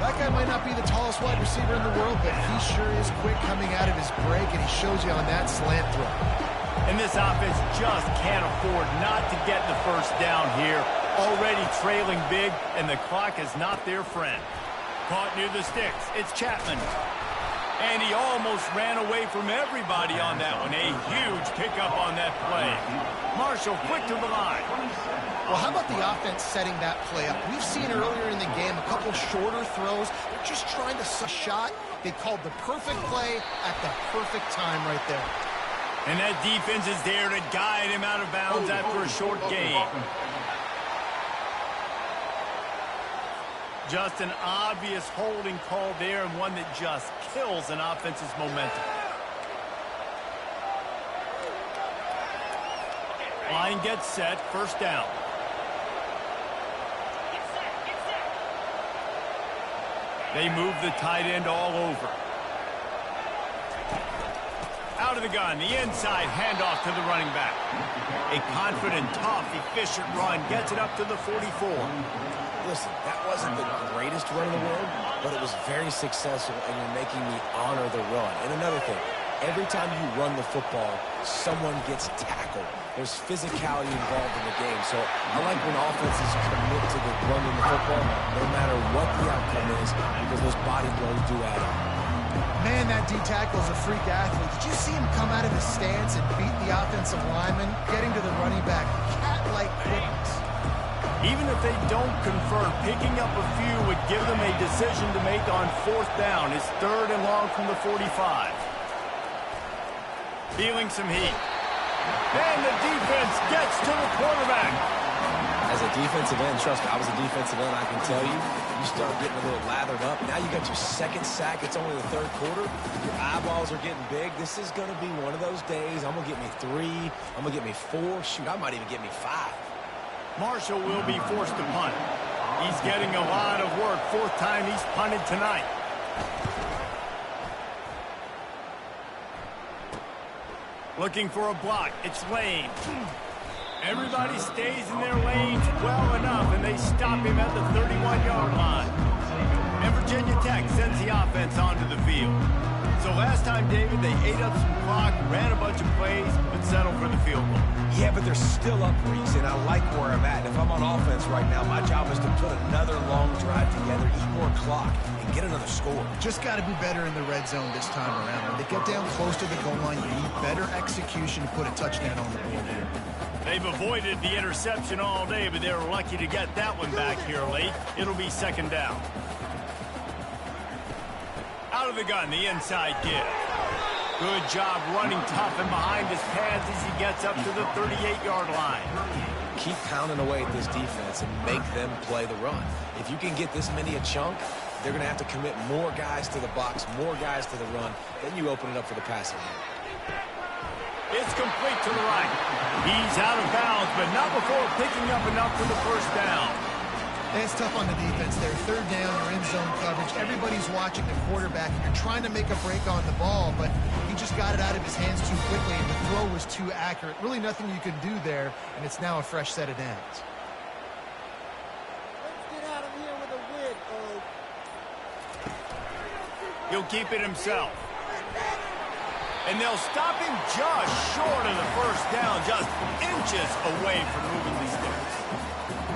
[SPEAKER 3] That guy might not be the tallest wide receiver in the world, but he sure is quick coming out of his break, and he shows you on that slant throw.
[SPEAKER 1] And this offense just can't afford not to get the 1st down here. Already trailing big, and the clock is not their friend. Caught near the sticks. It's Chapman. And he almost ran away from everybody on that one. A huge pickup on that play. Marshall quick to the line.
[SPEAKER 3] Well, how about the offense setting that play up? We've seen earlier in the game a couple shorter throws. They're just trying to shot. They called the perfect play at the perfect time right there.
[SPEAKER 1] And that defense is there to guide him out of bounds after a short gain. Just an obvious holding call there, and one that just kills an offense's momentum. Line gets set, first down. They move the tight end all over. Out of the gun, the inside handoff to the running back. A confident, tough, efficient run gets it up to the 44.
[SPEAKER 2] Listen, that wasn't the greatest run in the world, but it was very successful, and you're making me honor the run. And another thing, every time you run the football, someone gets tackled. There's physicality involved in the game. So I like when offenses commit to the running the football, no matter what the outcome is, because those body blows do add up.
[SPEAKER 3] Man, that D-tackle is a freak athlete. Did you see him come out of his stance and beat the offensive lineman, getting to the running back? Cat-like quickness.
[SPEAKER 1] Even if they don't convert, picking up a few would give them a decision to make on fourth down. It's 3rd and long from the 45. Feeling some heat. And the defense gets to the quarterback.
[SPEAKER 2] As a defensive end, trust me, I was a defensive end, I can tell you, you start getting a little lathered up. Now you got your second sack. It's only the 3rd quarter. Your eyeballs are getting big. This is going to be one of those days. I'm going to get me 3. I'm going to get me 4. Shoot, I might even get me 5.
[SPEAKER 1] Marshall will be forced to punt. He's getting a lot of work. 4th time he's punted tonight. Looking for a block. It's Lane. Everybody stays in their lanes well enough, and they stop him at the 31-yard line. And Virginia Tech sends the offense onto the field. So last time, David, they ate up some clock, ran a bunch of plays, but settled for the field goal.
[SPEAKER 2] Yeah, but they're still up, Reese, and I like where I'm at. If I'm on offense right now, my job is to put another long drive together, eat more clock, and get another score.
[SPEAKER 3] Just got to be better in the red zone this time around. When they get down close to the goal line, you need better execution to put a touchdown on the board here.
[SPEAKER 1] They've avoided the interception all day, but they're lucky to get that one back here late. It'll be 2nd down. Out of the gun, the inside give. Good job running tough and behind his pads as he gets up to the 38-yard line.
[SPEAKER 2] Keep pounding away at this defense and make them play the run. If you can get this many a chunk, they're going to have to commit more guys to the box, more guys to the run. Then you open it up for the passing game.
[SPEAKER 1] It's complete to the right. He's out of bounds, but not before picking up enough for the first down.
[SPEAKER 3] It's tough on the defense there. 3rd down, you're in zone coverage. Everybody's watching the quarterback, and you're trying to make a break on the ball, but he just got it out of his hands too quickly, and the throw was too accurate. Really nothing you can do there, and it's now a fresh set of downs.
[SPEAKER 6] Let's get out of here with a win,
[SPEAKER 1] He'll keep it himself. And they'll stop him just short of the first down, just inches away from moving the sticks.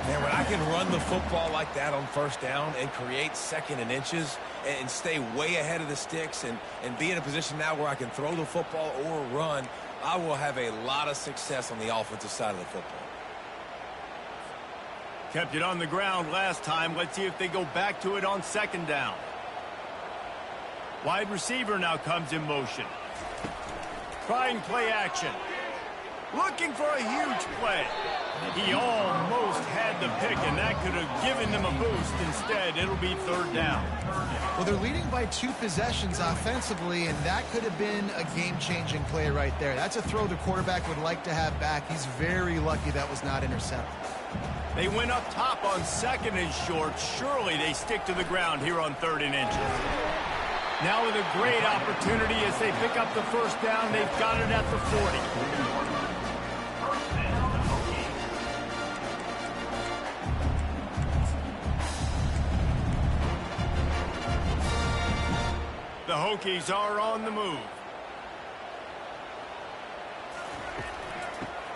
[SPEAKER 2] Man, when I can run the football like that on first down and create 2nd and inches and stay way ahead of the sticks and be in a position now where I can throw the football or run, I will have a lot of success on the offensive side of the football.
[SPEAKER 1] Kept it on the ground last time. Let's see if they go back to it on 2nd down. Wide receiver now comes in motion. Trying play action. Looking for a huge play. He almost had the pick, and that could have given them a boost. Instead, it'll be 3rd down.
[SPEAKER 3] Well, they're leading by 2 possessions offensively, and that could have been a game-changing play right there. That's a throw the quarterback would like to have back. He's very lucky that was not intercepted.
[SPEAKER 1] They went up top on 2nd and short. Surely they stick to the ground here on 3rd and inches. Now with a great opportunity as they pick up the first down. They've got it at the 40. The Hokies are on the move.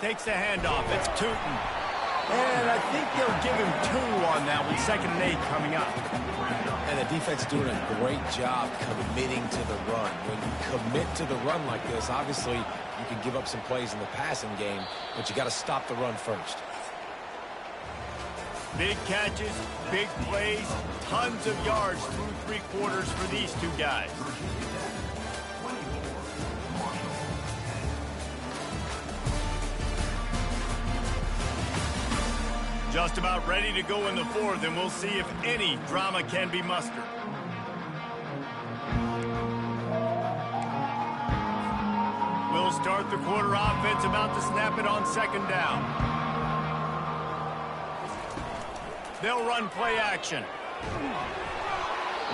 [SPEAKER 1] Takes the handoff. It's Tootin. And I think they'll give him 2 on that one. 2nd and 8 coming up.
[SPEAKER 2] And the defense is doing a great job committing to the run. When you commit to the run like this, obviously you can give up some plays in the passing game, but you got to stop the run first.
[SPEAKER 1] Big catches, big plays, tons of yards through 3 quarters for these 2 guys. Just about ready to go in the 4th, and we'll see if any drama can be mustered. We'll start the quarter offense, about to snap it on second down. They'll run play action.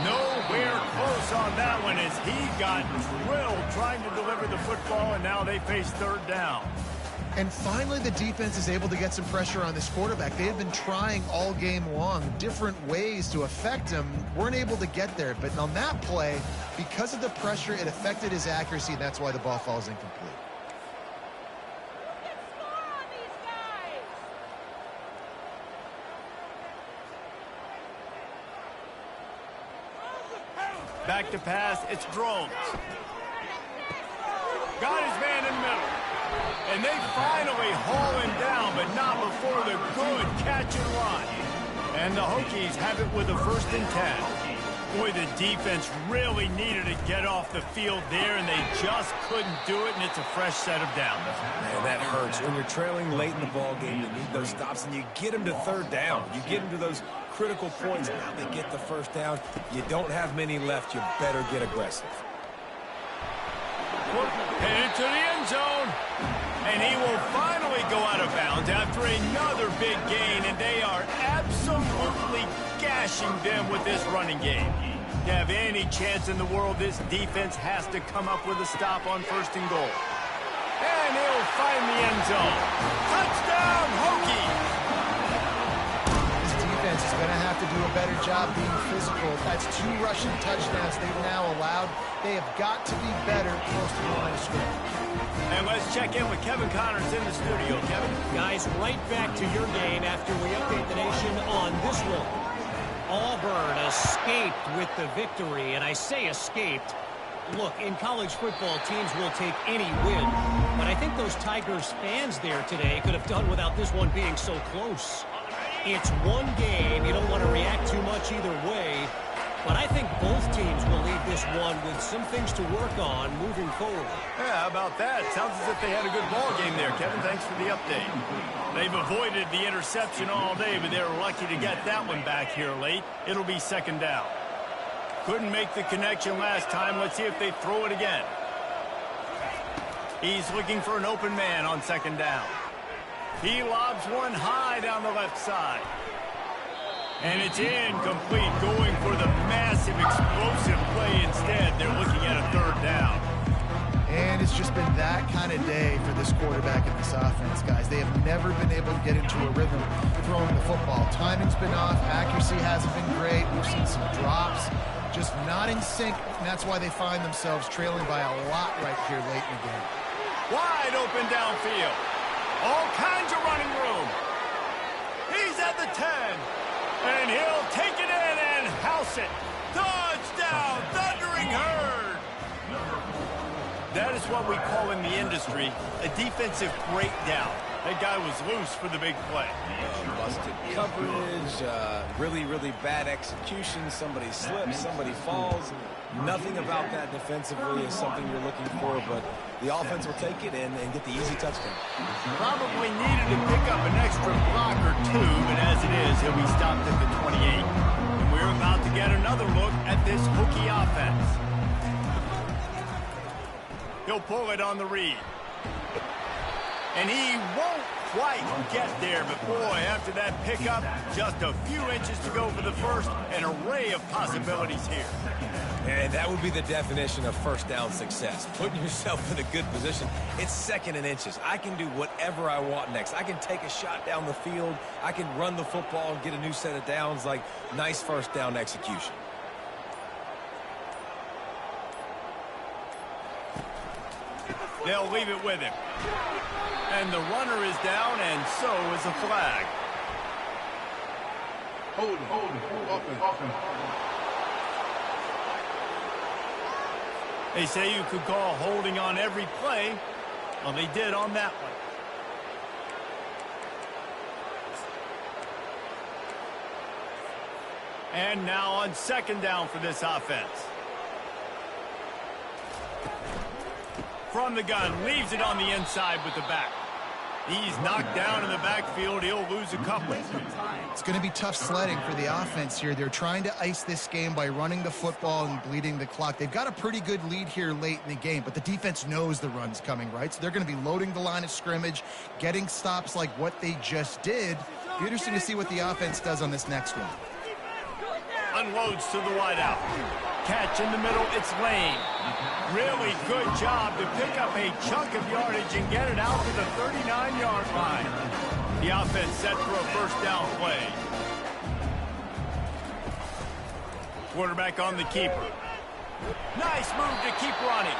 [SPEAKER 1] Nowhere close on that one as he got drilled trying to deliver the football, and now they face third down.
[SPEAKER 3] And finally, the defense is able to get some pressure on this quarterback. They have been trying all game long different ways to affect him. Weren't able to get there. But on that play, because of the pressure, it affected his accuracy, and that's why the ball falls incomplete.
[SPEAKER 1] Back to pass, it's Drones. Got his man in the middle. And they finally haul him down, but not before the good catch and run. And the Hokies have it with a 1st and 10. Boy, the defense really needed to get off the field there, and they just couldn't do it, and it's a fresh set of downs.
[SPEAKER 2] Man, that hurts. When you're trailing late in the ball game, you need those stops, and you get them to third down. You get them to those critical points, and now they get the first down. You don't have many left. You better get aggressive.
[SPEAKER 1] Headed to the end zone. And he will finally go out of bounds after another big gain, and they are absolutely gashing them with this running game. To have any chance in the world, this defense has to come up with a stop on 1st and goal. And he'll find the end zone. Touchdown, Hokies!
[SPEAKER 3] This defense is going to have to do a better job being physical. That's 2 rushing touchdowns they've now allowed. They have got to be better close to the line of scrimmage.
[SPEAKER 1] And let's check in with Kevin Connors in the studio. Kevin?
[SPEAKER 4] Guys, right back to your game after we update the nation on this one. Auburn escaped with the victory, and I say escaped. Look, in college football, teams will take any win, but I think those Tigers fans there today could have done without this one being so close. It's one game. You don't want to react too much either way, but I think both teams will leave this one with some things to work on moving forward.
[SPEAKER 1] Yeah, how about that? Sounds as if they had a good ball game there, Kevin. Thanks for the update. They've avoided the interception all day, but they're lucky to get that one back here late. It'll be second down. Couldn't make the connection last time. Let's see if they throw it again. He's looking for an open man on second down. He lobs one high down the left side. And it's incomplete, going for the massive explosive play instead. They're looking at a third down.
[SPEAKER 3] And it's just been that kind of day for this quarterback and this offense, guys. They have never been able to get into a rhythm throwing the football. Timing's been off. Accuracy hasn't been great. We've seen some drops. Just not in sync, and that's why they find themselves trailing by a lot right here late in the game.
[SPEAKER 1] Wide open downfield. All kinds of running room. He's at the 10. And he'll take it in and house it. Touchdown, Thundering Herd. That is what we call in the industry a defensive breakdown. That guy was loose for the big play.
[SPEAKER 2] Busted coverage, really, really bad execution. Somebody slips, somebody falls. Nothing about that defensively is something you're looking for, but the offense will take it and get the easy touchdown.
[SPEAKER 1] Probably needed to pick up an extra block or 2, but as it is, he'll be stopped at the 28. And we're about to get another look at this Hokie offense. He'll pull it on the read. And he won't quite get there, but boy, after that pickup, just a few inches to go for the first. An array of possibilities here.
[SPEAKER 2] And that would be the definition of first down success. Putting yourself in a good position. It's 2nd and inches. I can do whatever I want next. I can take a shot down the field. I can run the football and get a new set of downs. Like, nice first down execution.
[SPEAKER 1] They'll leave it with him. And the runner is down, and so is a flag.
[SPEAKER 5] Hold offense.
[SPEAKER 1] They say you could call holding on every play. Well, they did on that one. And now on second down for this offense. From the gun, leaves it on the inside with the back. He's knocked down in the backfield. He'll lose a couple.
[SPEAKER 3] It's going to be tough sledding for the offense here. They're trying to ice this game by running the football and bleeding the clock. They've got a pretty good lead here late in the game, but the defense knows the run's coming, right? So they're going to be loading the line of scrimmage, getting stops like what they just did. Be interesting to see what the offense does on this next one.
[SPEAKER 1] Unloads to the wideout. Catch in the middle, it's Lane. Really good job to pick up a chunk of yardage and get it out to the 39-yard line. The offense set for a first down play. Quarterback on the keeper. Nice move to keep running.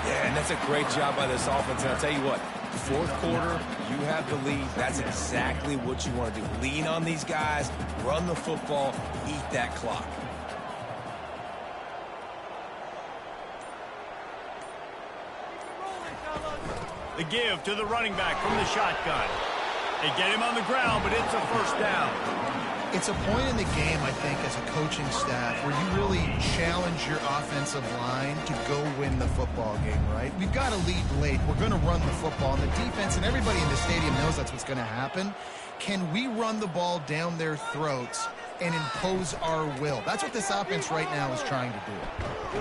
[SPEAKER 2] Yeah, and that's a great job by this offense. And I'll tell you what, fourth quarter, you have the lead. That's exactly what you want to do. Lean on these guys, run the football, eat that clock.
[SPEAKER 1] The give to the running back from the shotgun. They get him on the ground, but it's a first down.
[SPEAKER 3] It's a point in the game, I think, as a coaching staff where you really challenge your offensive line to go win the football game, right? We've got to lead late. We're going to run the football, and the defense and everybody in the stadium knows that's what's going to happen. Can we run the ball down their throats and impose our will? That's what this offense right now is trying to do.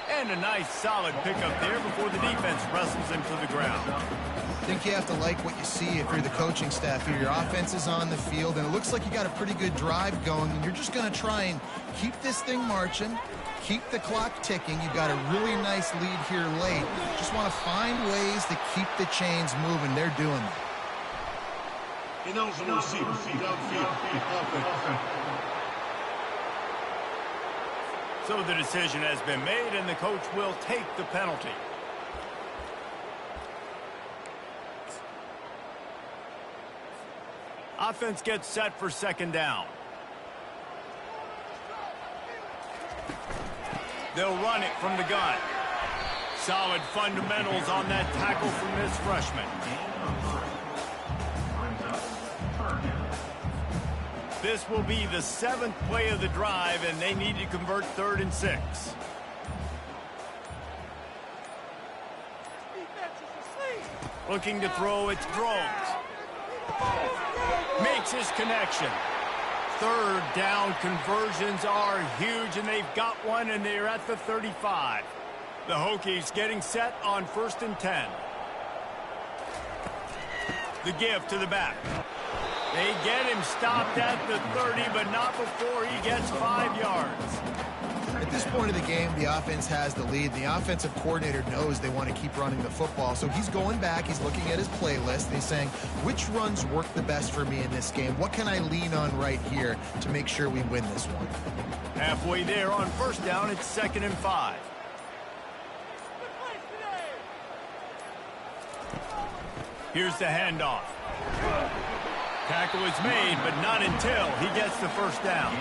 [SPEAKER 1] And a nice solid pickup there before the defense wrestles him to the ground.
[SPEAKER 3] I think you have to like what you see if you're the coaching staff here. Your offense is on the field, and it looks like you got a pretty good drive going, and you're just going to try and keep this thing marching, keep the clock ticking. You've got a really nice lead here late. Just want to find ways to keep the chains moving. They're doing that.
[SPEAKER 5] Ineligible receiver, downfield,
[SPEAKER 1] So the decision has been made, and the coach will take the penalty. Offense gets set for second down. They'll run it from the gun. Solid fundamentals on that tackle from this freshman. This will be the 7th play of the drive, and they need to convert 3rd and 6. Looking to throw, it's Drones. Makes his connection. 3rd down conversions are huge, and they've got one, and they're at the 35. The Hokies getting set on 1st and 10. The give to the back. They get him stopped at the 30, but not before he gets 5 yards.
[SPEAKER 3] At this point of the game, the offense has the lead. The offensive coordinator knows they want to keep running the football. So he's going back, he's looking at his playlist, and he's saying, which runs work the best for me in this game? What can I lean on right here to make sure we win this one?
[SPEAKER 1] Halfway there on 1st down, it's 2nd and 5. Here's the handoff. Tackle is made, but not until he gets the 1st down.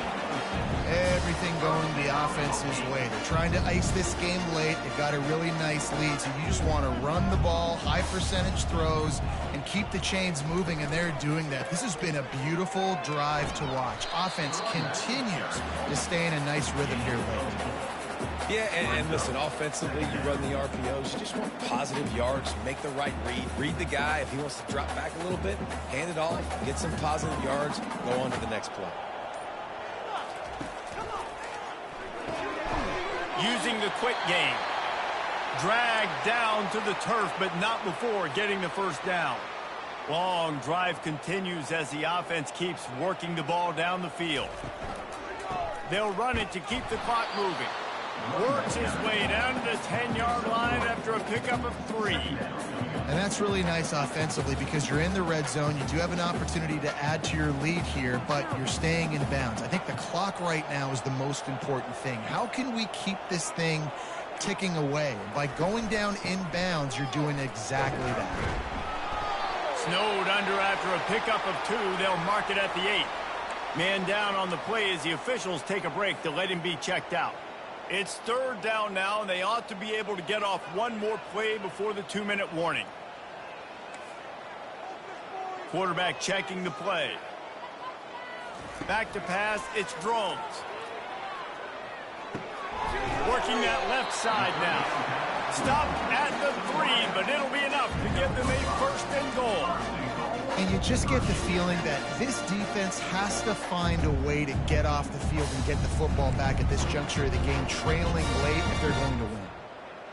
[SPEAKER 3] Everything going the offense's way. They're trying to ice this game late. They've got a really nice lead, so you just want to run the ball, high percentage throws, and keep the chains moving, and they're doing that. This has been a beautiful drive to watch. Offense continues to stay in a nice rhythm here late.
[SPEAKER 2] Yeah, and listen, offensively, you run the RPOs. You just want positive yards, make the right read. Read the guy. If he wants to drop back a little bit, hand it off, get some positive yards, go on to the next play.
[SPEAKER 1] Using the quick game. Dragged down to the turf, but not before getting the 1st down. Long drive continues as the offense keeps working the ball down the field. They'll run it to keep the clock moving. Works his way down to the 10-yard line after a pickup of 3.
[SPEAKER 3] And that's really nice offensively because you're in the red zone. You do have an opportunity to add to your lead here, but you're staying in bounds. I think the clock right now is the most important thing. How can we keep this thing ticking away? And by going down in bounds, you're doing exactly that.
[SPEAKER 1] Snowed under after a pickup of 2. They'll mark it at the 8. Man down on the play as the officials take a break to let him be checked out. It's 3rd down now, and they ought to be able to get off one more play before the 2-minute warning. Quarterback checking the play. Back to pass, it's Drones. Working that left side now. Stopped at the 3, but it'll be enough to give them a first and goal.
[SPEAKER 3] And you just get the feeling that this defense has to find a way to get off the field and get the football back at this juncture of the game, trailing late if they're going to win.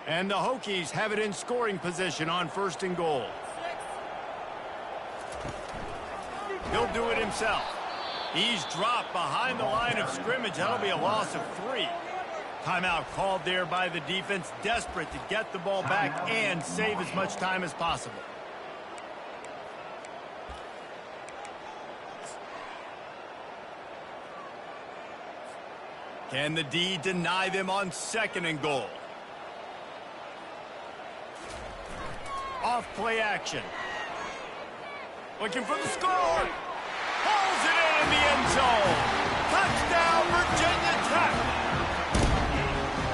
[SPEAKER 1] And the Hokies have it in scoring position on first and goal. He'll do it himself. He's dropped behind the line of scrimmage. That'll be a loss of 3. Timeout called there by the defense, desperate to get the ball back and save as much time as possible. Can the D deny them on second and goal? Off play action. Looking for the score. Pulls it in the end zone. Touchdown, Virginia Tech.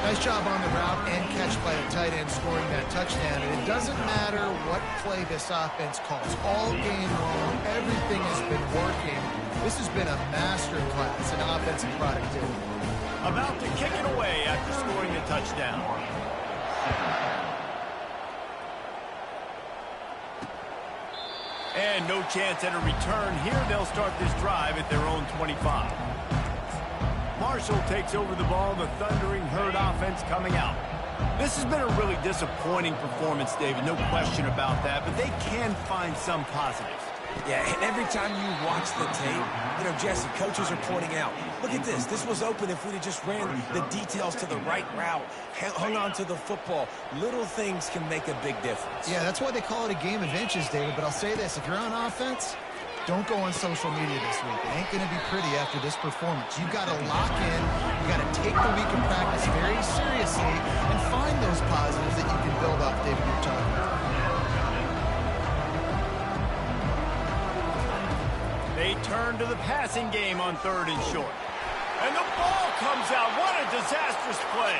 [SPEAKER 3] Nice job on the route and catch by the tight end scoring that touchdown. And it doesn't matter what play this offense calls. All game long, everything has been working. This has been a master class in offensive productivity.
[SPEAKER 1] About to kick it away after scoring the touchdown. And no chance at a return here. They'll start this drive at their own 25. Marshall takes over the ball. The Thundering Herd offense coming out. This has been a really disappointing performance, David. No question about that. But they can find some positives.
[SPEAKER 2] Yeah, and every time you watch the tape, Jesse, coaches are pointing out, look at this. This was open if we'd have just ran the details to the right route, hung on to the football. Little things can make a big difference.
[SPEAKER 3] Yeah, that's why they call it a game of inches, David. But I'll say this, if you're on offense, don't go on social media this week. It ain't going to be pretty after this performance. You got to lock in. You got to take the week of practice very seriously and find those positives that you can build off, David, you're talking about.
[SPEAKER 1] They turn to the passing game on third and short. And the ball comes out. What a disastrous play.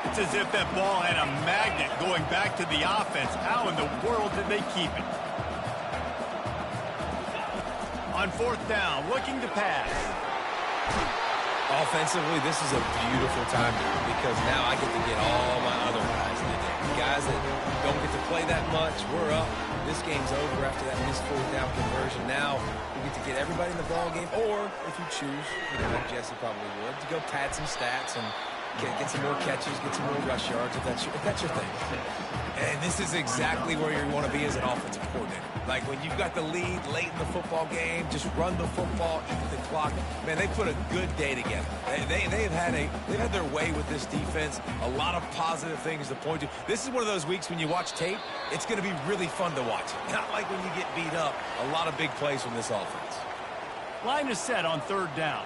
[SPEAKER 1] It's as if that ball had a magnet going back to the offense. How in the world did they keep it? On fourth down, looking to pass.
[SPEAKER 2] Offensively, this is a beautiful time because now I get to get all my other guys in the game. Guys that don't get to play that much, we're up. This game's over after that missed fourth down conversion. Now we get to get everybody in the ball game, or if you choose, like Jesse probably would, to go pad some stats and get some more catches, get some more rush yards if that's your thing. And this is exactly where you want to be as an offensive coordinator. Like when you've got the lead late in the football game, just run the football, eat the clock. Man, they put a good day together. They've had their way with this defense. A lot of positive things to point to. This is one of those weeks when you watch tape, it's going to be really fun to watch. Not like when you get beat up. A lot of big plays from this offense.
[SPEAKER 1] Line is set on third down.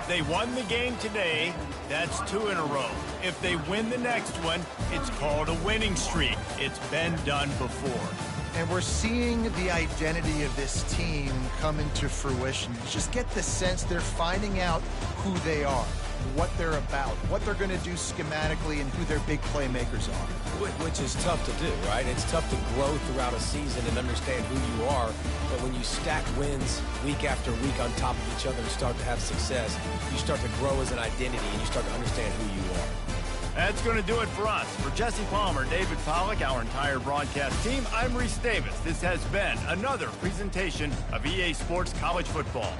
[SPEAKER 1] They won the game today. That's 2 in a row. If they win the next one, it's called a winning streak. It's been done before.
[SPEAKER 3] And we're seeing the identity of this team come into fruition. You just get the sense they're finding out who they are, what they're about, what they're going to do schematically, and who their big playmakers are.
[SPEAKER 2] Which is tough to do, right? It's tough to grow throughout a season and understand who you are. But when you stack wins week after week on top of each other and start to have success, you start to grow as an identity and you start to understand who you are.
[SPEAKER 1] That's going to do it for us. For Jesse Palmer, David Pollack, our entire broadcast team, I'm Reese Davis. This has been another presentation of EA Sports College Football.